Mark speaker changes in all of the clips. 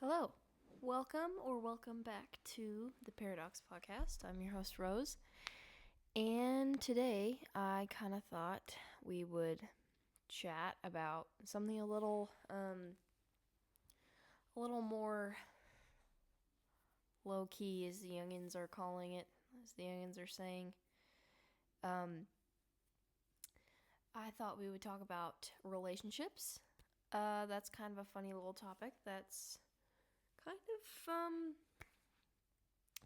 Speaker 1: Hello. Welcome back to the Paradox Podcast. I'm your host, Rose. And today I kind of thought we would chat about something a little more low key, as the youngins are calling it, as the youngins are saying. I thought we would talk about relationships. That's kind of a funny little topic that's kind of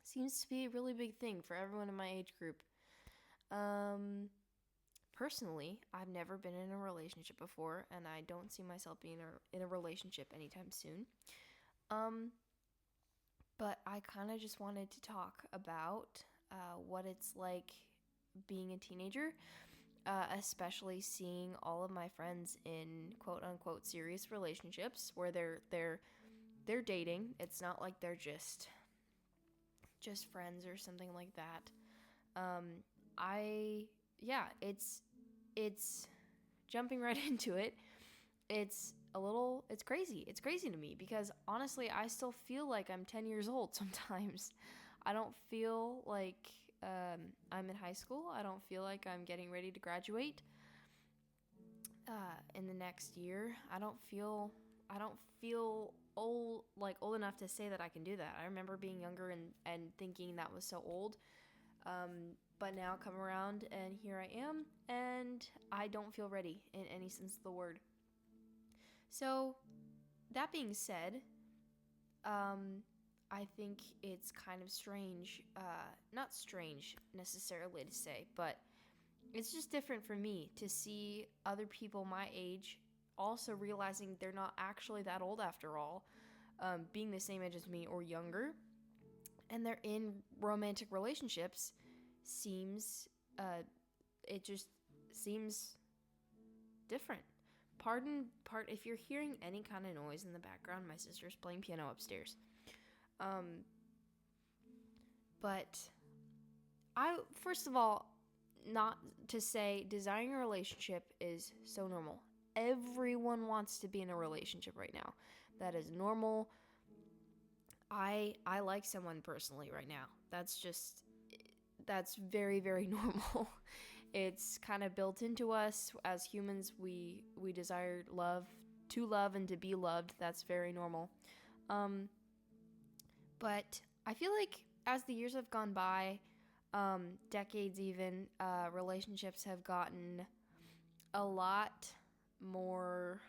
Speaker 1: seems to be a really big thing for everyone in my age group. Personally, I've never been in a relationship before, and I don't see myself being in a relationship anytime soon. But I kind of just wanted to talk about what it's like being a teenager, especially seeing all of my friends in quote unquote serious relationships where they're dating. It's not like they're just friends or something like that. It's jumping right into it. It's crazy. It's crazy to me because honestly, I still feel like I'm 10 years old sometimes. I don't feel like I'm in high school. I don't feel like I'm getting ready to graduate in the next year. I don't feel old enough to say that I can do that. I remember being younger and thinking that was so old. But now come around and here I am, and I don't feel ready in any sense of the word. So, that being said, I think it's kind of strange, not strange necessarily to say, but it's just different for me to see other people my age also realizing they're not actually that old after all, being the same age as me or younger, and they're in romantic relationships. It just seems different. If you're hearing any kind of noise in the background, my sister's playing piano upstairs. But first of all, not to say desiring a relationship is so normal. Everyone wants to be in a relationship right now. That is normal. I like someone personally right now. That's very, very normal. It's kind of built into us as humans. We desire to love and to be loved. That's very normal. But I feel like as the years have gone by, decades even, relationships have gotten a lot more,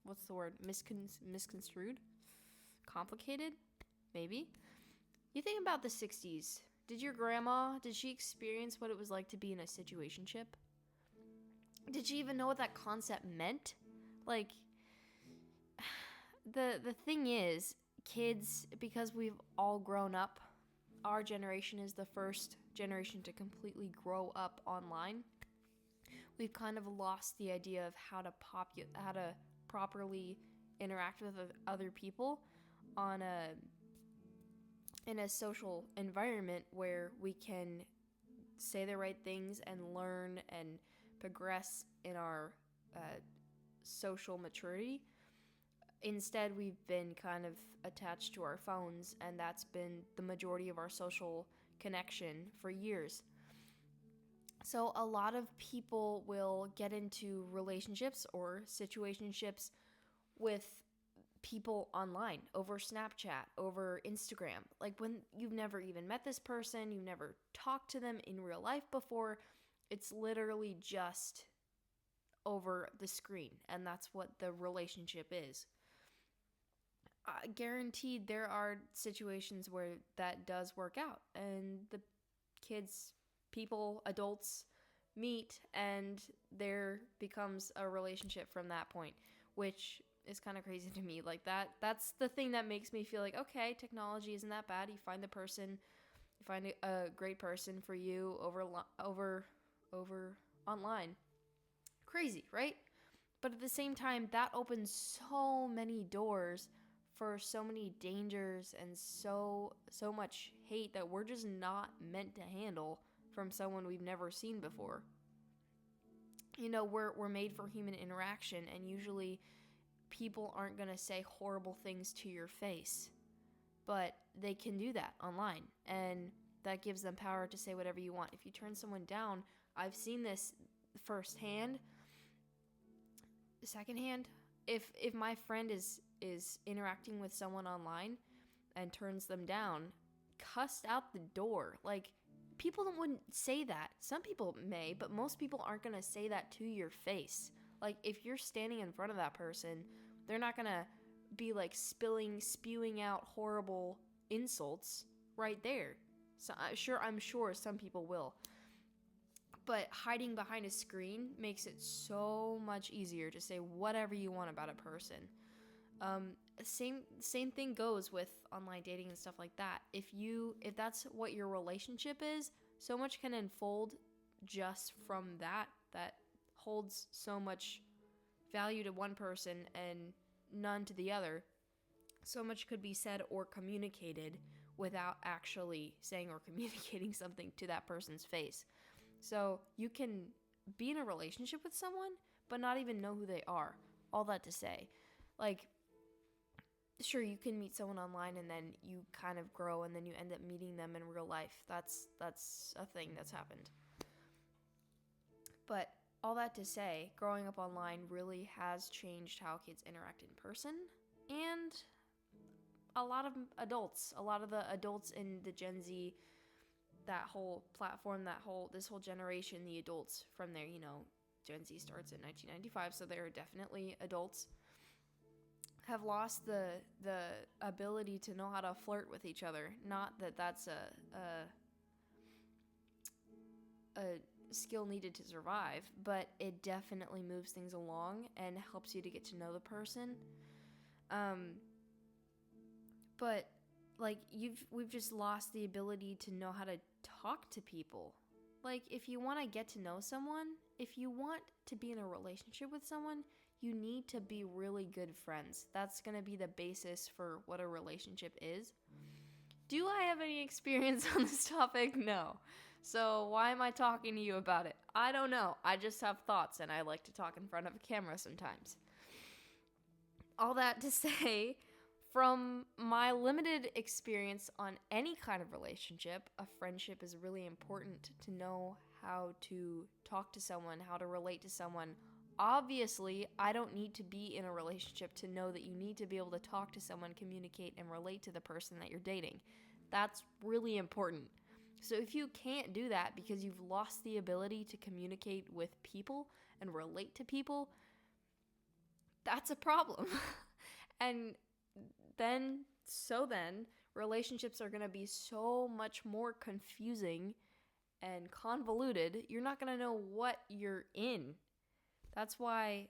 Speaker 1: what's the word, misconstrued? Complicated? Maybe? You think about the 60s. Did your grandma, did she experience what it was like to be in a situationship? Did she even know what that concept meant? Like, the thing is, kids, because we've all grown up, our generation is the first generation to completely grow up online. We've kind of lost the idea of how to properly interact with other people in a social environment where we can say the right things and learn and progress in our social maturity. Instead, we've been kind of attached to our phones, and that's been the majority of our social connection for years. So a lot of people will get into relationships or situationships with people online, over Snapchat, over Instagram. Like when you've never even met this person, you've never talked to them in real life before. It's literally just over the screen, and that's what the relationship is. Guaranteed there are situations where that does work out and the adults meet and there becomes a relationship from that point, which is kind of crazy to me. Like that's the thing that makes me feel like, okay, technology isn't that bad. You find a great person for you over online. Crazy, right? But at the same time, that opens so many doors for so many dangers and so much hate that we're just not meant to handle from someone we've never seen before. You know, we're made for human interaction, and usually people aren't going to say horrible things to your face, but they can do that online, and that gives them power to say whatever you want. If you turn someone down, I've seen this firsthand. Secondhand, if my friend is interacting with someone online and turns them down, cussed out the door. Like, people wouldn't say that. Some people may, but most people aren't going to say that to your face. Like, if you're standing in front of that person, they're not going to be like spewing out horrible insults right there. So I'm sure some people will. But hiding behind a screen makes it so much easier to say whatever you want about a person. Same thing goes with online dating and stuff like that. If that's what your relationship is, so much can unfold just from that holds so much value to one person and none to the other. So much could be said or communicated without actually saying or communicating something to that person's face. So you can be in a relationship with someone, but not even know who they are. All that to say, like, sure, you can meet someone online and then you kind of grow and then you end up meeting them in real life. That's a thing that's happened. But all that to say, growing up online really has changed how kids interact in person, and a lot of the adults in the Gen Z, that whole platform, this whole generation, the adults from there, Gen Z starts in 1995, so they're definitely adults, have lost the ability to know how to flirt with each other. Not that that's a skill needed to survive, but it definitely moves things along and helps you to get to know the person. But like we've just lost the ability to know how to talk to people. Like, if you want to get to know someone, if you want to be in a relationship with someone, you need to be really good friends. That's going to be the basis for what a relationship is. Do I have any experience on this topic? No. So why am I talking to you about it? I don't know. I just have thoughts, and I like to talk in front of a camera sometimes. All that to say, from my limited experience on any kind of relationship, a friendship is really important to know how to talk to someone, how to relate to someone. Obviously, I don't need to be in a relationship to know that you need to be able to talk to someone, communicate, and relate to the person that you're dating. That's really important. So if you can't do that because you've lost the ability to communicate with people and relate to people, that's a problem. And then relationships are going to be so much more confusing and convoluted. You're not going to know what you're in. That's why,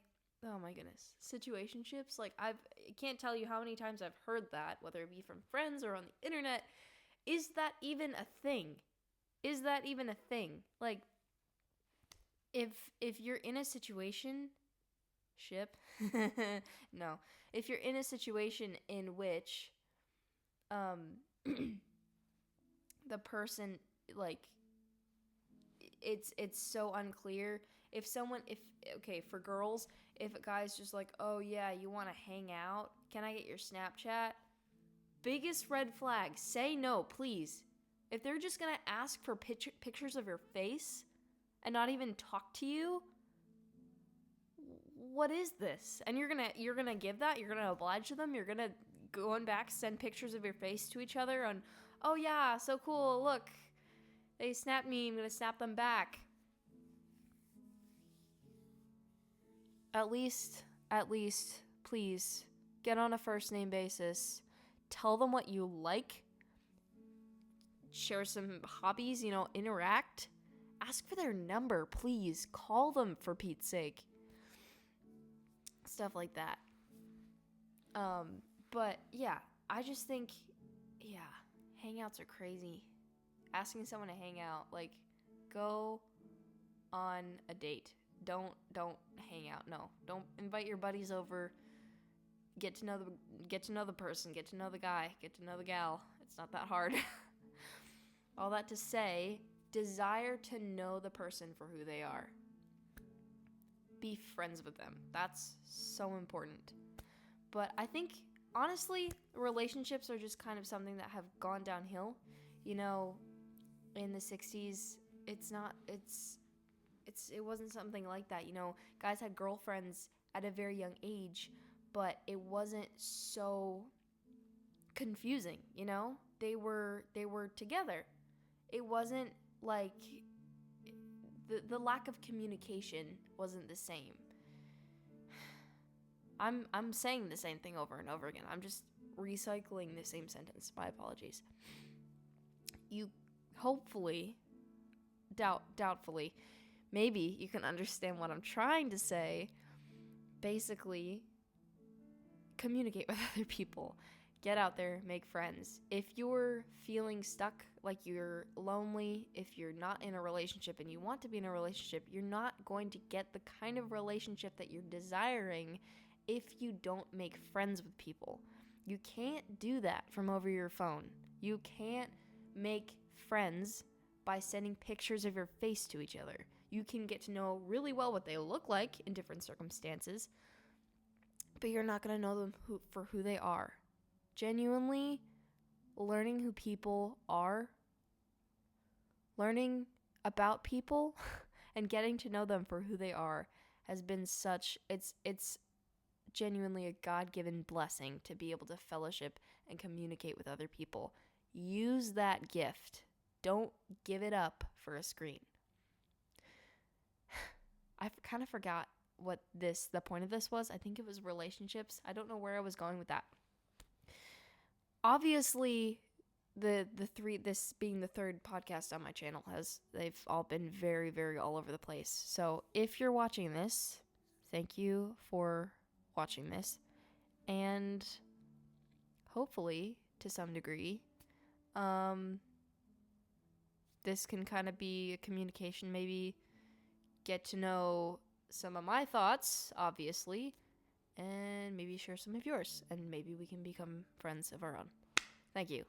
Speaker 1: oh my goodness, situationships, like, I can't tell you how many times I've heard that, whether it be from friends or on the internet. Is that even a thing? Is that even a thing? Like, if you're in a situation, no. If you're in a situation in which the person, like, it's so unclear. For girls, if a guy's just like, oh yeah, you want to hang out? Can I get your Snapchat? Biggest red flag. Say no, please. If they're just going to ask for pictures of your face and not even talk to you, what is this? And you're gonna give that? You're gonna oblige them? You're gonna go back, send pictures of your face to each other and, oh yeah, so cool, look, they snapped me, I'm gonna snap them back. At least, please, get on a first name basis. Tell them what you like. Share some hobbies, interact. Ask for their number, please. Call them, for Pete's sake. Stuff like that. But yeah, I just think, hangouts are crazy. Asking someone to hang out, like, go on a date. Don't hang out. No, don't invite your buddies over. Get to know the person. Get to know the guy. Get to know the gal. It's not that hard. All that to say, desire to know the person for who they are. Be friends with them. That's so important. But I think, honestly, relationships are just kind of something that have gone downhill. You know, in the 60s, it wasn't something like that. You know, guys had girlfriends at a very young age, but it wasn't so confusing, you know? They were together. It wasn't like the lack of communication wasn't the same. I'm saying the same thing over and over again. I'm just recycling the same sentence. My apologies. You hopefully doubtfully maybe you can understand what I'm trying to say. Basically, communicate with other people. Get out there, make friends. If you're feeling stuck, like you're lonely, if you're not in a relationship and you want to be in a relationship, you're not going to get the kind of relationship that you're desiring if you don't make friends with people. You can't do that from over your phone. You can't make friends by sending pictures of your face to each other. You can get to know really well what they look like in different circumstances, but you're not going to know them for who they are. Genuinely, learning who people are, learning about people, and getting to know them for who they are has been it's genuinely a God-given blessing to be able to fellowship and communicate with other people. Use that gift. Don't give it up for a screen. I kind of forgot what the point of this was. I think it was relationships. I don't know where I was going with that. Obviously, this being the third podcast on my channel, they've all been very, very all over the place. So if you're watching this, thank you for watching this, and hopefully to some degree, this can kind of be a communication, maybe get to know some of my thoughts, obviously, and maybe share some of yours, and maybe we can become friends of our own. Thank you.